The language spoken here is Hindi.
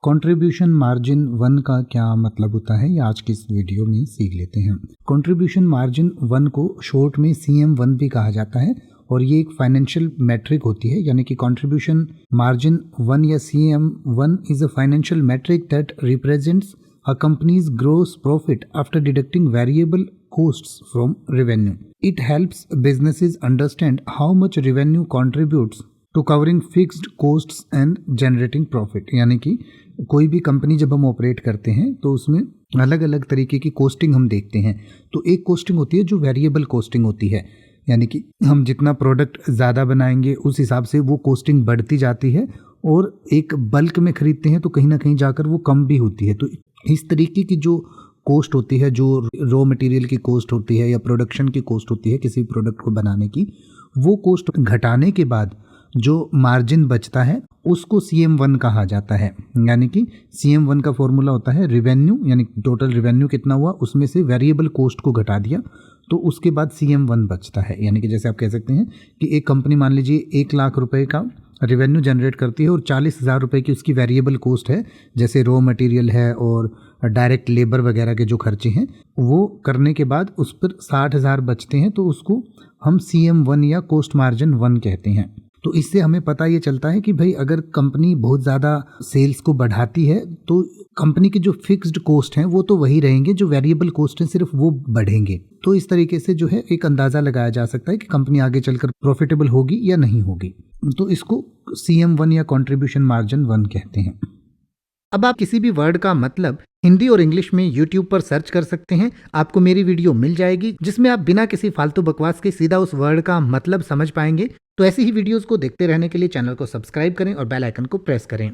कंट्रीब्यूशन मार्जिन 1 का क्या मतलब होता है, ये आज की इस वीडियो में सीख लेते हैं। कंट्रीब्यूशन मार्जिन 1 को शॉर्ट में CM1 भी कहा जाता है और ये एक फाइनेंशियल मैट्रिक होती है, यानी कि कंट्रीब्यूशन मार्जिन 1 या CM1 is a financial metric that represents a company's gross profit after deducting variable costs from revenue. It helps businesses understand how much revenue contributes to covering fixed costs and generating profit. यानी कि कोई भी कंपनी जब हम ऑपरेट करते हैं तो उसमें अलग अलग तरीके की कोस्टिंग हम देखते हैं। तो एक कोस्टिंग होती है जो वेरिएबल कोस्टिंग होती है, यानी कि हम जितना प्रोडक्ट ज़्यादा बनाएंगे उस हिसाब से वो कोस्टिंग बढ़ती जाती है, और एक बल्क में खरीदते हैं तो कहीं ना कहीं जाकर वो कम भी होती है। तो इस तरीके की जो कॉस्ट होती है, जो रॉ मटेरियल की कॉस्ट होती है या प्रोडक्शन की कॉस्ट होती है किसी प्रोडक्ट को बनाने की, वो कॉस्ट घटाने के बाद जो मार्जिन बचता है उसको CM1 कहा जाता है। यानी कि CM1 का फॉर्मूला होता है रेवेन्यू, यानी टोटल रेवेन्यू कितना हुआ उसमें से वेरिएबल कॉस्ट को घटा दिया तो उसके बाद CM1 बचता है। यानी कि जैसे आप कह सकते हैं कि एक कंपनी मान लीजिए 1 लाख रुपए का रेवेन्यू जनरेट करती है और 40,000 रुपये की उसकी वेरिएबल कॉस्ट है, जैसे रॉ मटेरियल है और डायरेक्ट लेबर वगैरह के जो खर्चे हैं, वो करने के बाद उस पर 60,000 बचते हैं तो उसको हम CM1 या कॉस्ट मार्जिन 1 कहते हैं। तो इससे हमें पता ये चलता है कि भाई अगर कंपनी बहुत ज़्यादा सेल्स को बढ़ाती है तो कंपनी के जो फिक्स्ड कॉस्ट हैं वो तो वही रहेंगे, जो वेरिएबल कॉस्ट हैं सिर्फ वो बढ़ेंगे। तो इस तरीके से जो है एक अंदाज़ा लगाया जा सकता है कि कंपनी आगे चलकर प्रॉफिटेबल होगी या नहीं होगी। तो इसको CM1 या कंट्रीब्यूशन मार्जिन 1 कहते हैं। अब आप किसी भी वर्ड का मतलब हिंदी और इंग्लिश में YouTube पर सर्च कर सकते हैं, आपको मेरी वीडियो मिल जाएगी जिसमें आप बिना किसी फालतू बकवास के सीधा उस वर्ड का मतलब समझ पाएंगे। तो ऐसी ही वीडियोस को देखते रहने के लिए चैनल को सब्सक्राइब करें और बेल आइकन को प्रेस करें।